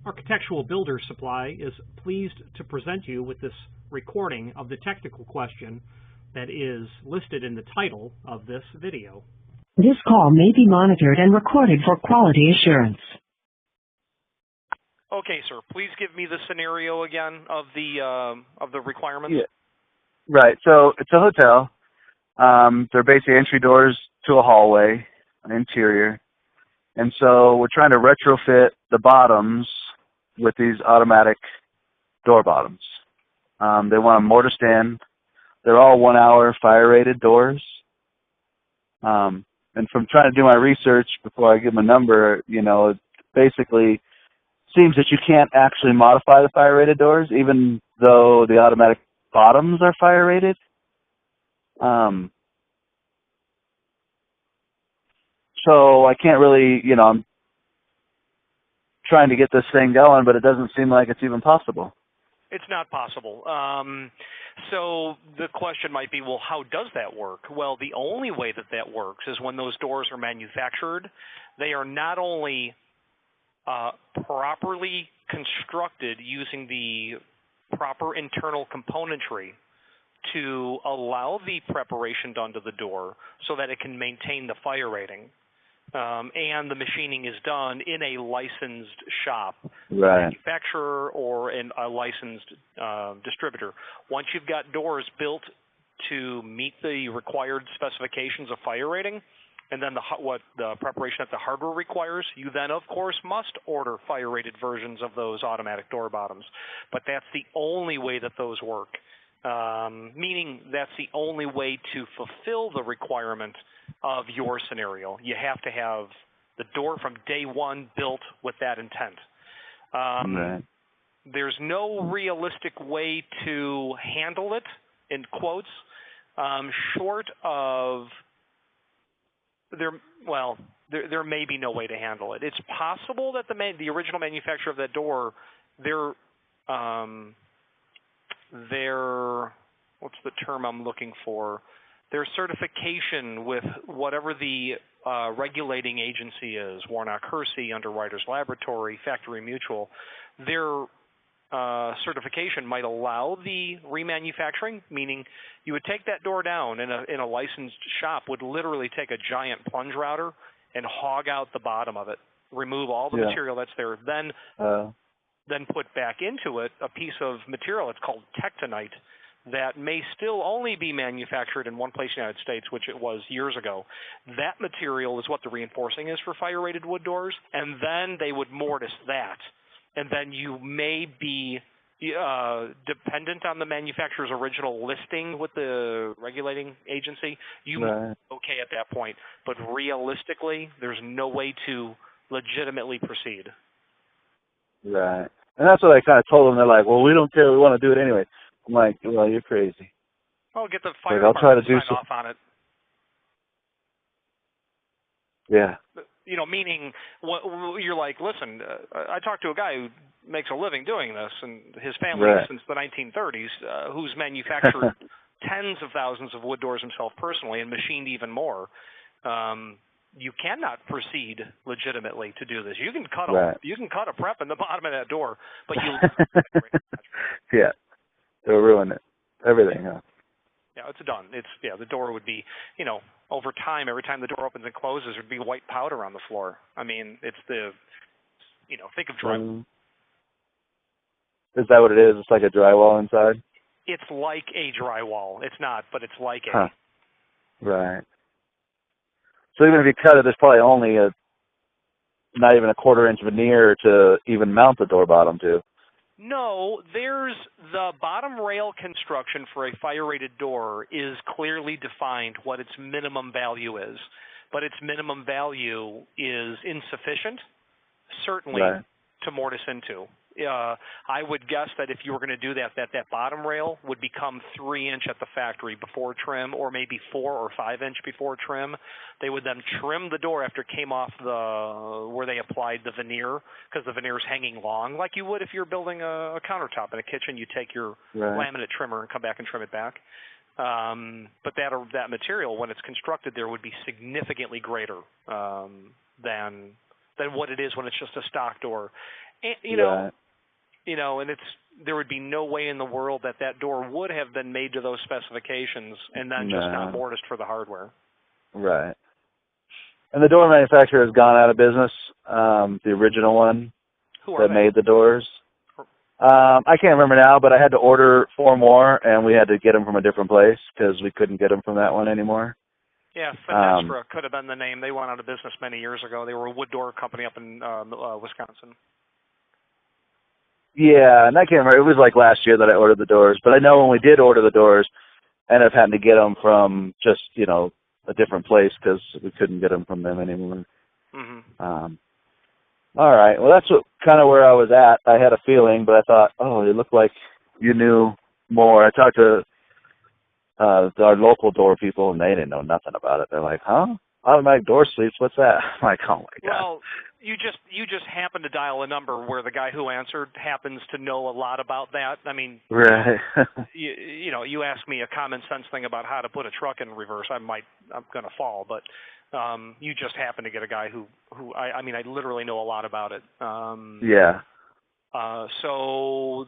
Architectural Builders Supply is pleased to present you with this recording of the technical question that is listed in the title of this video. This call may be monitored and recorded for quality assurance. Okay, sir. Please give me the scenario again of the requirements. Yeah. Right. So it's a hotel. They're basically entry doors to a hallway, an interior. And so we're trying to retrofit the bottoms with these automatic door bottoms. They want them mortise in. They're all 1 hour fire rated doors. And from trying to do my research before I give them a number, it basically seems that you can't actually modify the fire rated doors, even though the automatic bottoms are fire rated. So I can't really, I'm trying to get this thing going, but it doesn't seem like it's even possible. It's not possible. So the question might be, well, how does that work? Well, the only way that works is when those doors are manufactured, they are not only properly constructed using the proper internal componentry to allow the preparation done to the door so that it can maintain the fire rating. And the machining is done in a licensed shop, right, manufacturer or a licensed distributor. Once you've got doors built to meet the required specifications of fire rating, and then what the preparation that the hardware requires, you then, of course, must order fire-rated versions of those automatic door bottoms. But that's the only way that those work, meaning that's the only way to fulfill the requirement of your scenario. You have to have the door from day one built with that intent. Right. There's no realistic way to handle it, in quotes, short of there may be no way to handle it. It's possible that the original manufacturer of that door, their what's the term I'm looking for? Their certification with whatever the regulating agency is, Warnock-Hersey, Underwriters Laboratory, Factory Mutual, their certification might allow the remanufacturing, meaning you would take that door down in a licensed shop, would literally take a giant plunge router and hog out the bottom of it, remove all the material that's there, then put back into it a piece of material, it's called Tectonite, that may still only be manufactured in one place in the United States, which it was years ago. That material is what the reinforcing is for fire-rated wood doors, and then they would mortise that. And then you may be dependent on the manufacturer's original listing with the regulating agency. You may be okay at that point, but realistically, there's no way to legitimately proceed. Right. And that's what I kind of told them. They're like, well, we don't care. We want to do it anyway. I'm like, well, you're crazy. Well, get the fire I'll try to do sign off on it. Yeah. Meaning you're like, listen, I talked to a guy who makes a living doing this, and his family since the 1930s, who's manufactured tens of thousands of wood doors himself personally and machined even more. You cannot proceed legitimately to do this. You can cut a prep in the bottom of that door, but you yeah, they'll ruin it. Everything, huh? Yeah, it's done. The door would be, over time, every time the door opens and closes, there'd be white powder on the floor. I mean, it's think of drywall. Is that what it is? It's like a drywall inside? It's like a drywall. It's not, but it's like a. Right. So even if you cut it, there's probably only not even a 1/4 inch veneer to even mount the door bottom to. No, there's the bottom rail construction for a fire-rated door is clearly defined what its minimum value is, but its minimum value is insufficient, certainly, to mortise into. I would guess that if you were going to do that bottom rail would become 3 inch at the factory before trim, or maybe 4 or 5 inch before trim. They would then trim the door after it came off where they applied the veneer, because the veneer is hanging long, like you would if you're building a countertop in a kitchen. You take your laminate trimmer and come back and trim it back. But that material, when it's constructed there, would be significantly greater than than what it is when it's just a stock door. And, and there would be no way in the world that door would have been made to those specifications and then just not mortised for the hardware. Right. And the door manufacturer has gone out of business, the original one that made the doors. I can't remember now, but I had to order 4 more, and we had to get them from a different place because we couldn't get them from that one anymore. Yeah, Fenestra could have been the name. They went out of business many years ago. They were a wood door company up in Wisconsin. Yeah, and I can't remember. It was like last year that I ordered the doors, but I know when we did order the doors, I ended up having to get them from just, a different place because we couldn't get them from them anymore. Mm-hmm. All right. Well, that's kind of where I was at. I had a feeling, but I thought, it looked like you knew more. I talked to our local door people, and they didn't know nothing about it. They're like, huh? Automatic door sweeps? What's that? I'm like, oh, my God. Well, you just happen to dial a number where the guy who answered happens to know a lot about that. I mean, right. you ask me a common sense thing about how to put a truck in reverse, I'm going to fall, but you just happen to get a guy who I literally know a lot about it. Yeah. So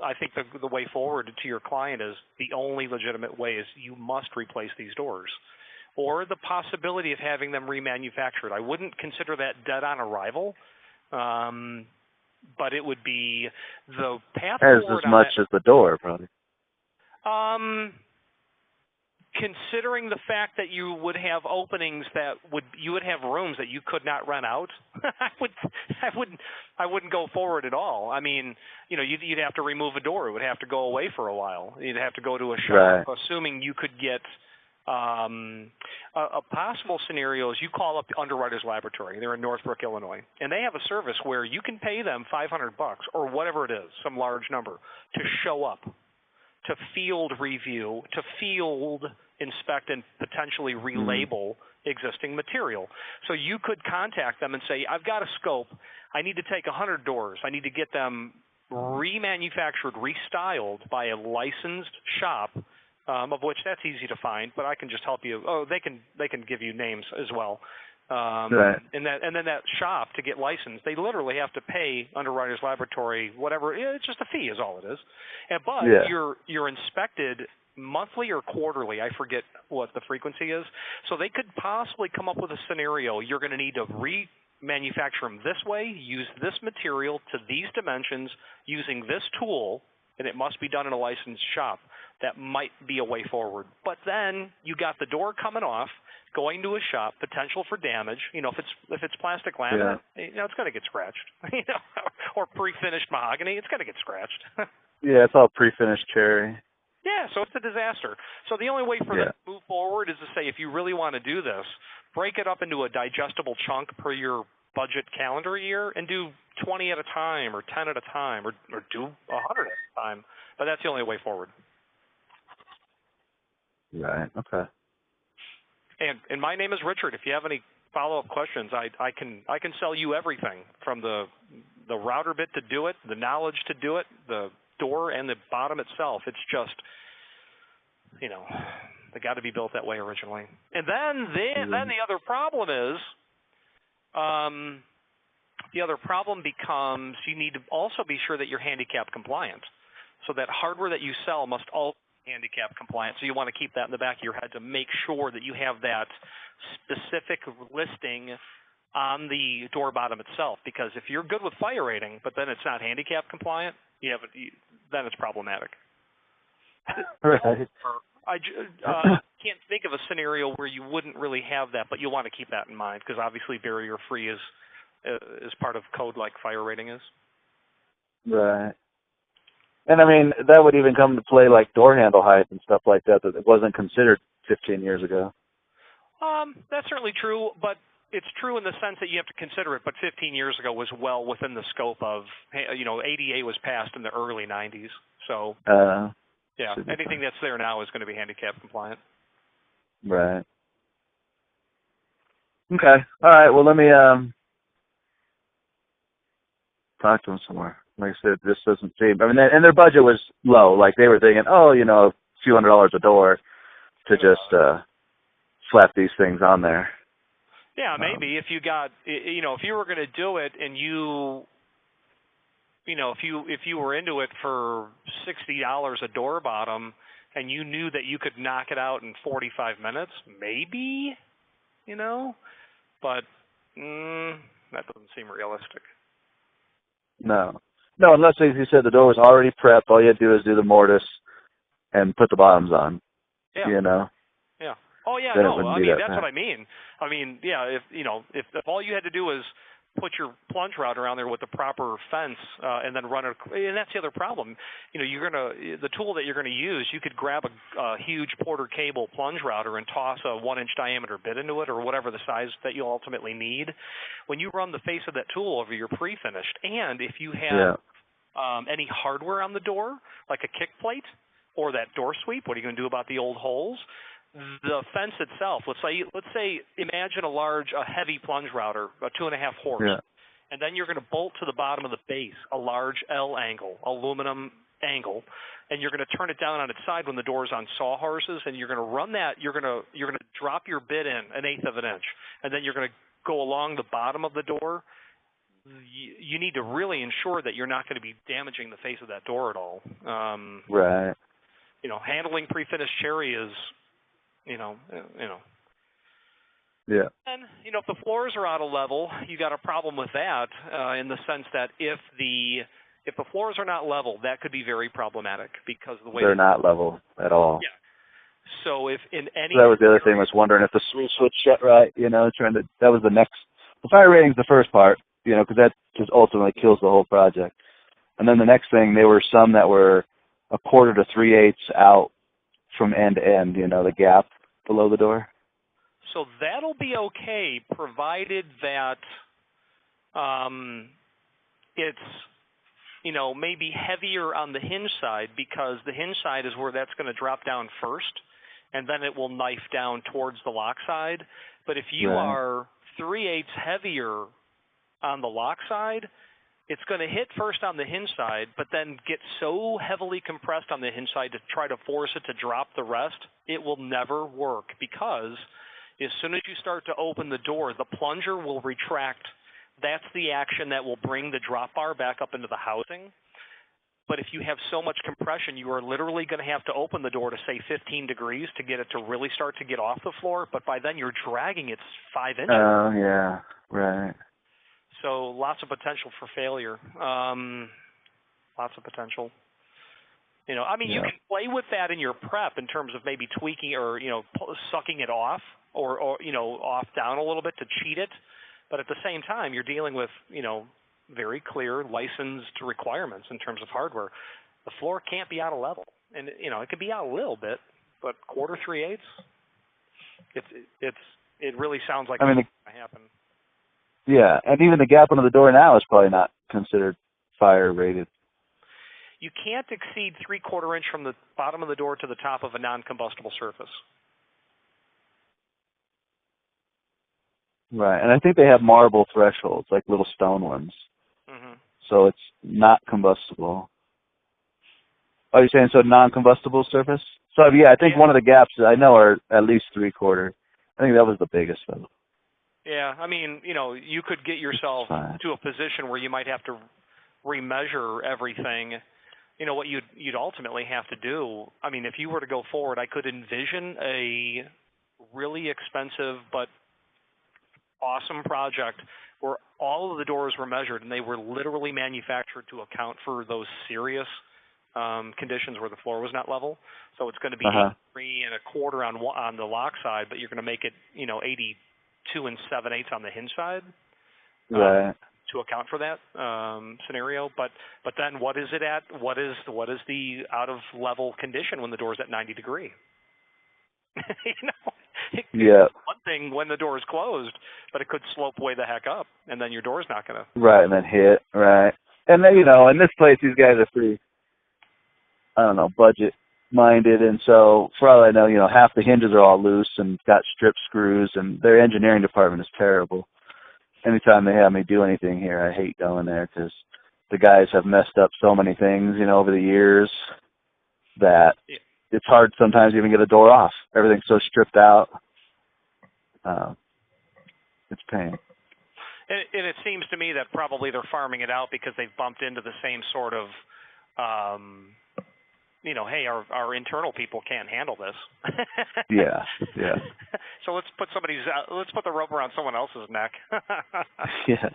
I think the way forward to your client is the only legitimate way is you must replace these doors, or the possibility of having them remanufactured. I wouldn't consider that dead on arrival, but it would be the path forward. As much as the door, probably. Considering the fact that you would have openings you would have rooms that you could not rent out, I wouldn't go forward at all. I mean, you'd have to remove a door. It would have to go away for a while. You'd have to go to a shop, assuming you could get. A possible scenario is you call up Underwriters Laboratory. They're in Northbrook, Illinois, and they have a service where you can pay them $500 or whatever it is, some large number, to show up, to field review, to field inspect and potentially relabel existing material. So you could contact them and say, I've got a scope. I need to take 100 doors. I need to get them remanufactured, restyled by a licensed shop, of which that's easy to find, but I can just help you. Oh, they can give you names as well. Right. And then that shop, to get licensed, they literally have to pay Underwriters Laboratory whatever. It's just a fee is all it is. But you're inspected monthly or quarterly. I forget what the frequency is. So they could possibly come up with a scenario. You're going to need to remanufacture them this way, use this material to these dimensions, using this tool, and it must be done in a licensed shop. That might be a way forward. But then you got the door coming off, going to a shop, potential for damage. If it's plastic laminate, it's going to get scratched. Or pre-finished mahogany, it's going to get scratched. Yeah, it's all pre-finished cherry. Yeah, so it's a disaster. So the only way for them to move forward is to say, if you really want to do this, break it up into a digestible chunk per your budget calendar year and do 20 at a time or 10 at a time or do 100 at a time. But that's the only way forward. Right. Okay. And my name is Richard. If you have any follow-up questions, I can sell you everything from the router bit to do it, the knowledge to do it, the door and the bottom itself. It's just, they got to be built that way originally. And then the other problem is, becomes you need to also be sure that you're handicap compliant. So that hardware that you sell must also be handicap compliant. So you want to keep that in the back of your head to make sure that you have that specific listing on the door bottom itself. Because if you're good with fire rating, but then it's not handicap compliant, then it's problematic. Right. I can't think of a scenario where you wouldn't really have that, but you'll want to keep that in mind because obviously barrier-free is part of code like fire rating is. Right. And I mean, that would even come into play like door handle height and stuff like that it wasn't considered 15 years ago. That's certainly true, but it's true in the sense that you have to consider it, but 15 years ago was well within the scope of, ADA was passed in the early 90s. So, anything that's there now is going to be handicap compliant. Right. Okay. All right. Well, let me talk to them somewhere. Like I said, this doesn't seem. I mean, and their budget was low. Like they were thinking, a few $100s a door to just slap these things on there. Yeah, maybe if you got, if you were going to do it and if you were into it for $60 a door bottom and you knew that you could knock it out in 45 minutes, maybe, but that doesn't seem realistic. No, unless, as you said, the door was already prepped. All you had to do is do the mortise and put the bottoms on. Yeah. Yeah. Oh yeah, then no. I mean, that's bad. what I mean. I mean, yeah. If all you had to do was put your plunge router on there with the proper fence and then run it, and that's the other problem. The tool that you're gonna use, you could grab a huge Porter cable plunge router and toss a 1-inch diameter bit into it, or whatever the size that you'll ultimately need. When you run the face of that tool over your pre-finished, and if you have any hardware on the door, like a kick plate or that door sweep, what are you going to do about the old holes? The fence itself, let's say, imagine a heavy plunge router, a 2.5 horse, and then you're going to bolt to the bottom of the base a large L angle, aluminum angle, and you're going to turn it down on its side when the door's on sawhorses, and you're going to run that. You're going to drop your bit in 1/8 of an inch, and then you're going to go along the bottom of the door. You need to really ensure that you're not going to be damaging the face of that door at all. Right. Handling pre-finished cherry is. Yeah. And if the floors are out of level, you got a problem with that in the sense that if the floors are not level, that could be very problematic because of the way they're not level at all. Yeah. So if in any that was the other thing, was wondering if the switch set right. That was the next. The fire rating's the first part, because that just ultimately kills the whole project. And then the next thing, there were some that were 1/4 to 3/8 out from end to end, the gap below the door. So that'll be okay, provided that it's, maybe heavier on the hinge side, because the hinge side is where that's going to drop down first, and then it will knife down towards the lock side. But if you are 3/8 heavier on the lock side, it's going to hit first on the hinge side, but then get so heavily compressed on the hinge side to try to force it to drop the rest, it will never work, because as soon as you start to open the door, the plunger will retract. That's the action that will bring the drop bar back up into the housing. But if you have so much compression, you are literally going to have to open the door to, say, 15 degrees to get it to really start to get off the floor, but by then you're dragging it 5 inches. Oh, yeah, right. So lots of potential for failure. Lots of potential. You can play with that in your prep in terms of maybe tweaking or, sucking it off or off down a little bit to cheat it. But at the same time, you're dealing with, very clear licensed requirements in terms of hardware. The floor can't be out of level. And, it could be out a little bit, but 1/4, 3/8, it really sounds like it's going to happen. Yeah, and even the gap under the door now is probably not considered fire rated. You can't exceed 3/4 inch from the bottom of the door to the top of a non-combustible surface. Right, and I think they have marble thresholds, like little stone ones. Mm-hmm. So it's not combustible. Oh, you're saying so non-combustible surface? So yeah, I think one of the gaps I know are at least 3/4. I think that was the biggest though. Yeah, you could get yourself to a position where you might have to remeasure everything. What you'd ultimately have to do, if you were to go forward, I could envision a really expensive but awesome project where all of the doors were measured and they were literally manufactured to account for those serious conditions where the floor was not level. So it's going to be 83 1/4 on the lock side, but you're going to make it 82 7/8 on the hinge side, right? To account for that scenario. But then what is it at? What is the out of level condition when the door's at 90 degrees? Yeah. One thing when the door is closed, but it could slope way the heck up, and then your door's not going to. Right, and then hit, right. And then, in this place, these guys are pretty, budget-minded, and so for all I know, half the hinges are all loose and got strip screws, and their engineering department is terrible. Anytime they have me do anything here, I hate going there because the guys have messed up so many things, over the years that it's hard sometimes to even get a door off. Everything's so stripped out. it's paying. And it seems to me that probably they're farming it out because they've bumped into the same sort of, hey, our internal people can't handle this. Yeah. So let's put the rope around someone else's neck. Yeah.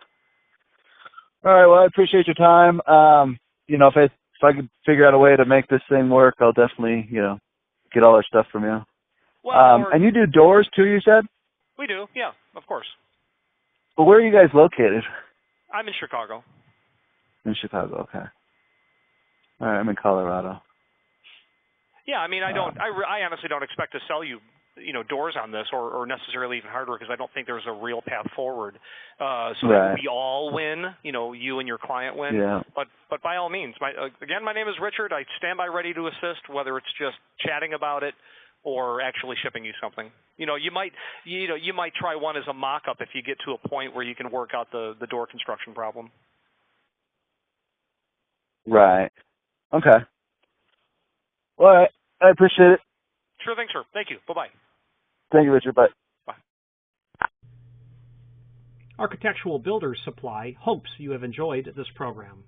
All right. Well, I appreciate your time. If I could figure out a way to make this thing work, I'll definitely, get all our stuff from you. Well, and you do doors too, you said? We do. Yeah, of course. Well, where are you guys located? I'm in Chicago. In Chicago. Okay. All right. I'm in Colorado. Yeah, I mean, I honestly don't expect to sell you, doors on this or necessarily even hardware because I don't think there's a real path forward. So that we all win, you and your client win. Yeah. But by all means, my name is Richard. I stand by ready to assist, whether it's just chatting about it or actually shipping you something. You might try one as a mock-up if you get to a point where you can work out the door construction problem. Right. Okay. All right. I appreciate it. Sure thing, sir. Thank you. Bye-bye. Thank you, Richard. Bye. Bye. Architectural Builders Supply hopes you have enjoyed this program.